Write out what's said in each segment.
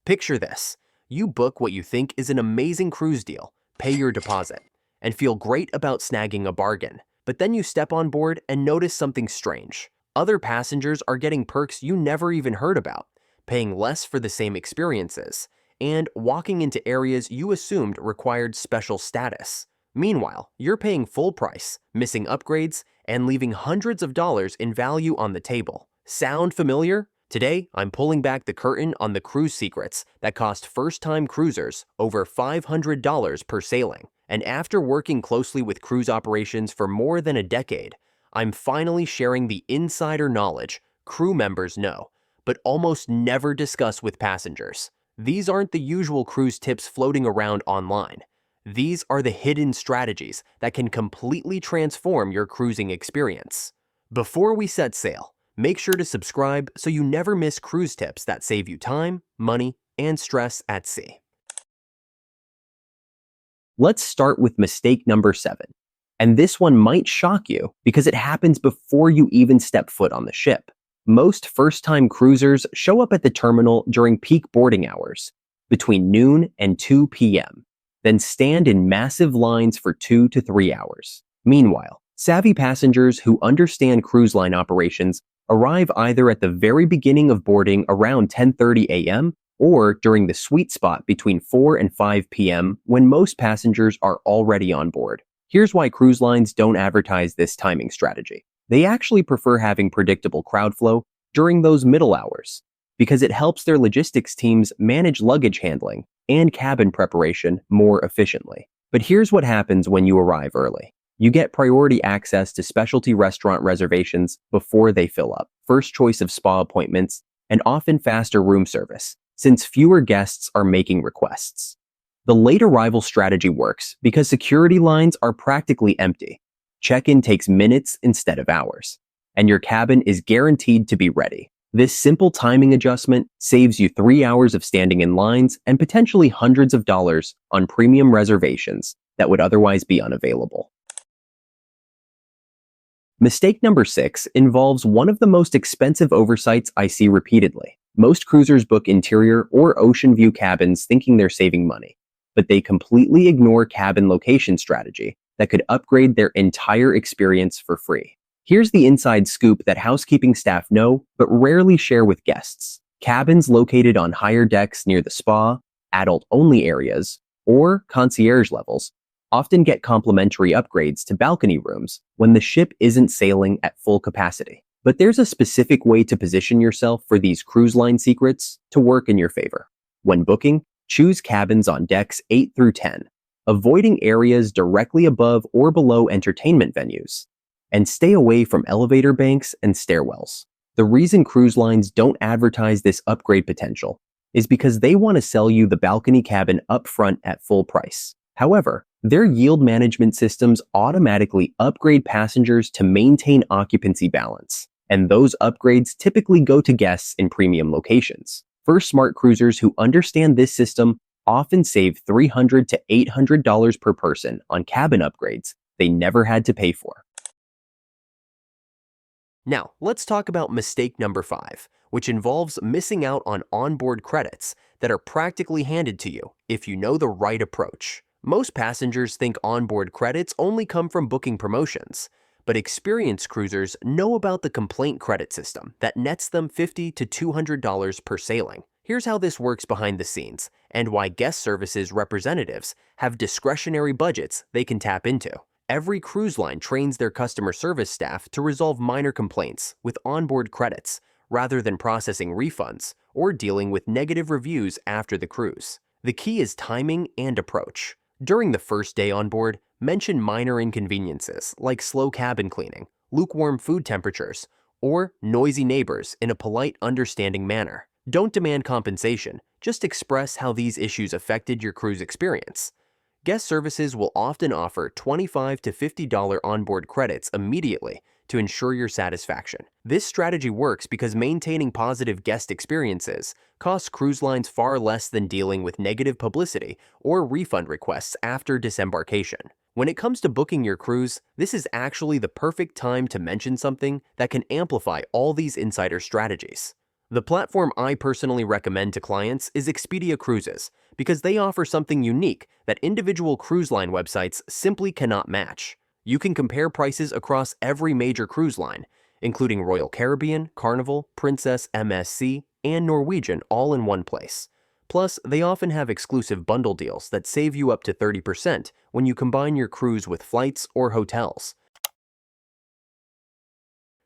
Picture this. You book what you think is an amazing cruise deal, pay your deposit, and feel great about snagging a bargain. But then you step on board and notice something strange. Other passengers are getting perks you never even heard about, paying less for the same experiences, and walking into areas you assumed required special status. Meanwhile, you're paying full price, missing upgrades, and leaving hundreds of dollars in value on the table. Sound familiar? Today, I'm pulling back the curtain on the cruise secrets that cost first-time cruisers over $500 per sailing. And after working closely with cruise operations for more than a decade, I'm finally sharing the insider knowledge crew members know, but almost never discuss with passengers. These aren't the usual cruise tips floating around online. These are the hidden strategies that can completely transform your cruising experience. Before we set sail, make sure to subscribe so you never miss cruise tips that save you time, money, and stress at sea. Let's start with mistake number 7. And this one might shock you because it happens before you even step foot on the ship. Most first-time cruisers show up at the terminal during peak boarding hours, between noon and 2 p.m., then stand in massive lines for 2 to 3 hours. Meanwhile, savvy passengers who understand cruise line operations arrive either at the very beginning of boarding around 10:30 a.m. or during the sweet spot between 4 and 5 p.m. when most passengers are already on board. Here's why cruise lines don't advertise this timing strategy. They actually prefer having predictable crowd flow during those middle hours because it helps their logistics teams manage luggage handling and cabin preparation more efficiently. But here's what happens when you arrive early. You get priority access to specialty restaurant reservations before they fill up, first choice of spa appointments, and often faster room service, since fewer guests are making requests. The late arrival strategy works because security lines are practically empty. Check-in takes minutes instead of hours, and your cabin is guaranteed to be ready. This simple timing adjustment saves you 3 hours of standing in lines and potentially hundreds of dollars on premium reservations that would otherwise be unavailable. Mistake number 6 involves one of the most expensive oversights I see repeatedly. Most cruisers book interior or ocean view cabins thinking they're saving money, but they completely ignore cabin location strategy that could upgrade their entire experience for free. Here's the inside scoop that housekeeping staff know but rarely share with guests. Cabins located on higher decks near the spa, adult-only areas, or concierge levels often get complimentary upgrades to balcony rooms when the ship isn't sailing at full capacity. But there's a specific way to position yourself for these cruise line secrets to work in your favor. When booking, choose cabins on decks 8 through 10, avoiding areas directly above or below entertainment venues, and stay away from elevator banks and stairwells. The reason cruise lines don't advertise this upgrade potential is because they want to sell you the balcony cabin up front at full price. However, their yield management systems automatically upgrade passengers to maintain occupancy balance, and those upgrades typically go to guests in premium locations. First, smart cruisers who understand this system often save $300 to $800 per person on cabin upgrades they never had to pay for. Now, let's talk about mistake number 5, which involves missing out on onboard credits that are practically handed to you if you know the right approach. Most passengers think onboard credits only come from booking promotions, but experienced cruisers know about the complaint credit system that nets them $50 to $200 per sailing. Here's how this works behind the scenes, and why guest services representatives have discretionary budgets they can tap into. Every cruise line trains their customer service staff to resolve minor complaints with onboard credits, rather than processing refunds or dealing with negative reviews after the cruise. The key is timing and approach. During the first day on board, mention minor inconveniences like slow cabin cleaning, lukewarm food temperatures, or noisy neighbors in a polite, understanding manner. Don't demand compensation, just express how these issues affected your cruise experience. Guest services will often offer $25 to $50 onboard credits immediately to ensure your satisfaction. This strategy works because maintaining positive guest experiences costs cruise lines far less than dealing with negative publicity or refund requests after disembarkation. When it comes to booking your cruise, this is actually the perfect time to mention something that can amplify all these insider strategies. The platform I personally recommend to clients is Expedia Cruises because they offer something unique that individual cruise line websites simply cannot match. You can compare prices across every major cruise line, including Royal Caribbean, Carnival, Princess, MSC, and Norwegian all in one place. Plus, they often have exclusive bundle deals that save you up to 30% when you combine your cruise with flights or hotels.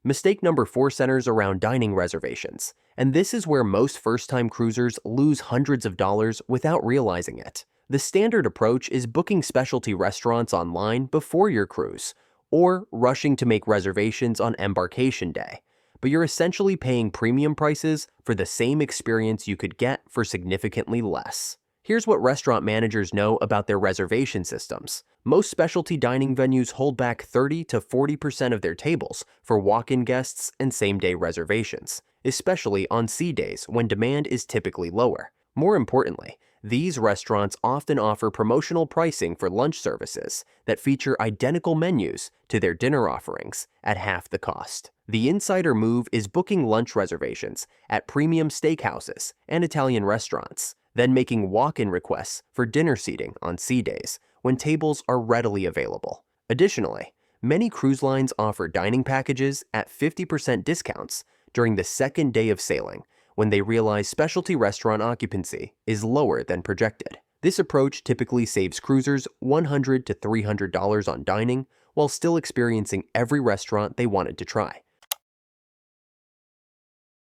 Mistake number 4 centers around dining reservations, and this is where most first-time cruisers lose hundreds of dollars without realizing it. The standard approach is booking specialty restaurants online before your cruise, or rushing to make reservations on embarkation day, but you're essentially paying premium prices for the same experience you could get for significantly less. Here's what restaurant managers know about their reservation systems. Most specialty dining venues hold back 30 to 40% of their tables for walk-in guests and same-day reservations, especially on sea days when demand is typically lower. More importantly, these restaurants often offer promotional pricing for lunch services that feature identical menus to their dinner offerings at half the cost. The insider move is booking lunch reservations at premium steakhouses and Italian restaurants, then making walk-in requests for dinner seating on sea days when tables are readily available. Additionally, many cruise lines offer dining packages at 50% discounts during the second day of sailing when they realize specialty restaurant occupancy is lower than projected. This approach typically saves cruisers $100 to $300 on dining while still experiencing every restaurant they wanted to try.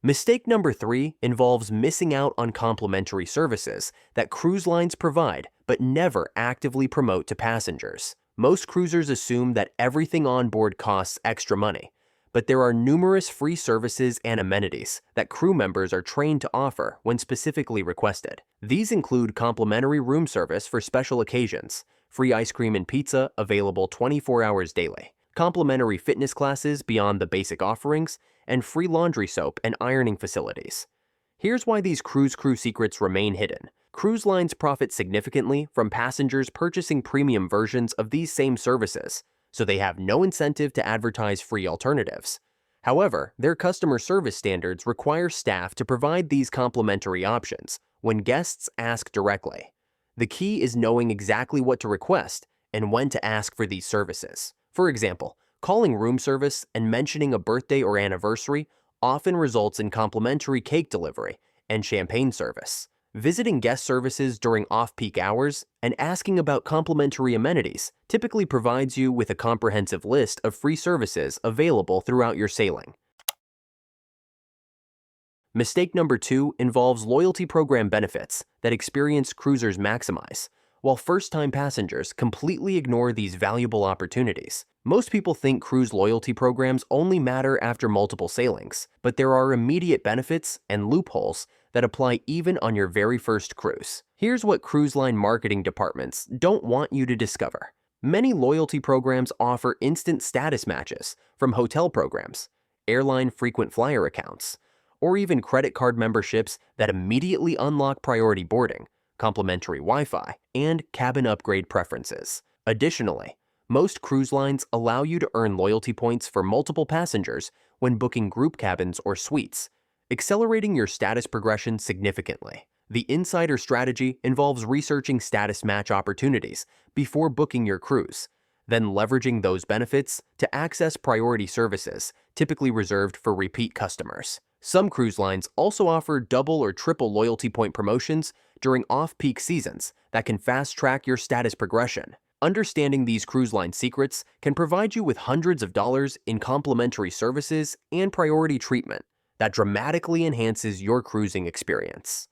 Mistake number 3 involves missing out on complimentary services that cruise lines provide but never actively promote to passengers. Most cruisers assume that everything on board costs extra money, but there are numerous free services and amenities that crew members are trained to offer when specifically requested. These include complimentary room service for special occasions, free ice cream and pizza available 24 hours daily, complimentary fitness classes beyond the basic offerings, and free laundry soap and ironing facilities. Here's why these cruise crew secrets remain hidden. Cruise lines profit significantly from passengers purchasing premium versions of these same services, so they have no incentive to advertise free alternatives. However, their customer service standards require staff to provide these complimentary options when guests ask directly. The key is knowing exactly what to request and when to ask for these services. For example, calling room service and mentioning a birthday or anniversary often results in complimentary cake delivery and champagne service. Visiting guest services during off-peak hours and asking about complimentary amenities typically provides you with a comprehensive list of free services available throughout your sailing. Mistake number 2 involves loyalty program benefits that experienced cruisers maximize, while first-time passengers completely ignore these valuable opportunities. Most people think cruise loyalty programs only matter after multiple sailings, but there are immediate benefits and loopholes that apply even on your very first cruise. Here's what cruise line marketing departments don't want you to discover. Many loyalty programs offer instant status matches from hotel programs, airline frequent flyer accounts, or even credit card memberships that immediately unlock priority boarding, complimentary Wi-Fi, and cabin upgrade preferences. Additionally, most cruise lines allow you to earn loyalty points for multiple passengers when booking group cabins or suites, accelerating your status progression significantly. The insider strategy involves researching status match opportunities before booking your cruise, then leveraging those benefits to access priority services typically reserved for repeat customers. Some cruise lines also offer double or triple loyalty point promotions during off-peak seasons that can fast-track your status progression. Understanding these cruise line secrets can provide you with hundreds of dollars in complimentary services and priority treatment that dramatically enhances your cruising experience.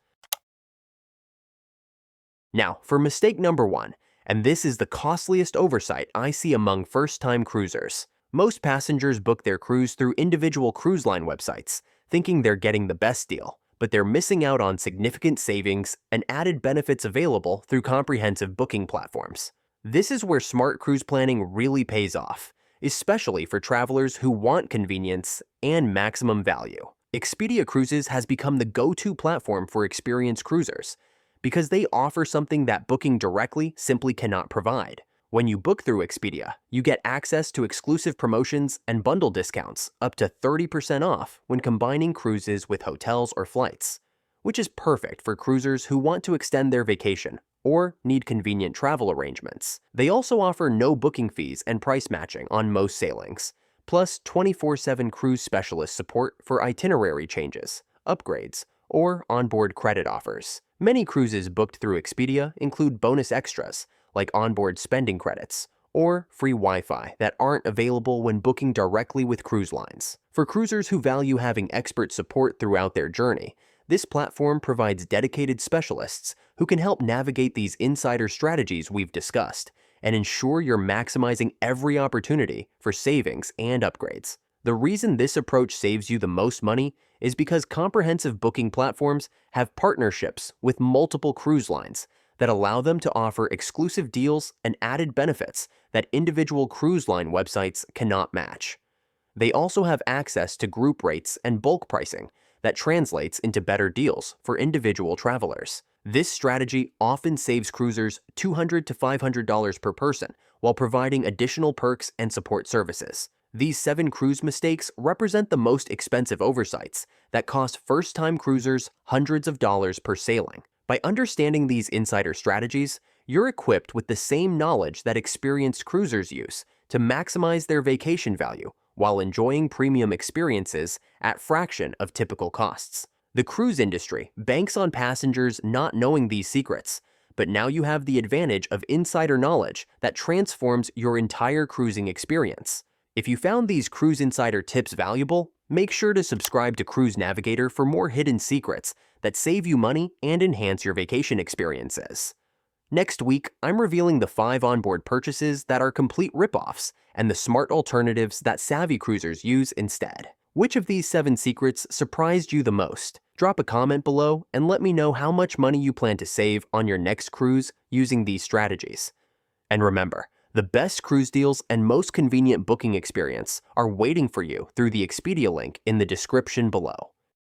Now, for mistake number 1, and this is the costliest oversight I see among first-time cruisers. Most passengers book their cruise through individual cruise line websites, thinking they're getting the best deal, but they're missing out on significant savings and added benefits available through comprehensive booking platforms. This is where smart cruise planning really pays off, especially for travelers who want convenience and maximum value. Expedia Cruises has become the go-to platform for experienced cruisers because they offer something that booking directly simply cannot provide. When you book through Expedia, you get access to exclusive promotions and bundle discounts up to 30% off when combining cruises with hotels or flights, which is perfect for cruisers who want to extend their vacation or need convenient travel arrangements. They also offer no booking fees and price matching on most sailings, plus 24/7 cruise specialist support for itinerary changes, upgrades, or onboard credit offers. Many cruises booked through Expedia include bonus extras like onboard spending credits or free Wi-Fi that aren't available when booking directly with cruise lines. For cruisers who value having expert support throughout their journey, this platform provides dedicated specialists who can help navigate these insider strategies we've discussed and ensure you're maximizing every opportunity for savings and upgrades. The reason this approach saves you the most money is because comprehensive booking platforms have partnerships with multiple cruise lines that allow them to offer exclusive deals and added benefits that individual cruise line websites cannot match. They also have access to group rates and bulk pricing that translates into better deals for individual travelers. This strategy often saves cruisers $200 to $500 per person while providing additional perks and support services. These 7 cruise mistakes represent the most expensive oversights that cost first-time cruisers hundreds of dollars per sailing. By understanding these insider strategies, you're equipped with the same knowledge that experienced cruisers use to maximize their vacation value while enjoying premium experiences at fraction of typical costs. The cruise industry banks on passengers not knowing these secrets, but now you have the advantage of insider knowledge that transforms your entire cruising experience. If you found these Cruise Insider tips valuable, make sure to subscribe to Cruise Navigator for more hidden secrets that save you money and enhance your vacation experiences. Next week, I'm revealing the 5 onboard purchases that are complete ripoffs and the smart alternatives that savvy cruisers use instead. Which of these 7 secrets surprised you the most? Drop a comment below and let me know how much money you plan to save on your next cruise using these strategies. And remember, the best cruise deals and most convenient booking experience are waiting for you through the Expedia link in the description below.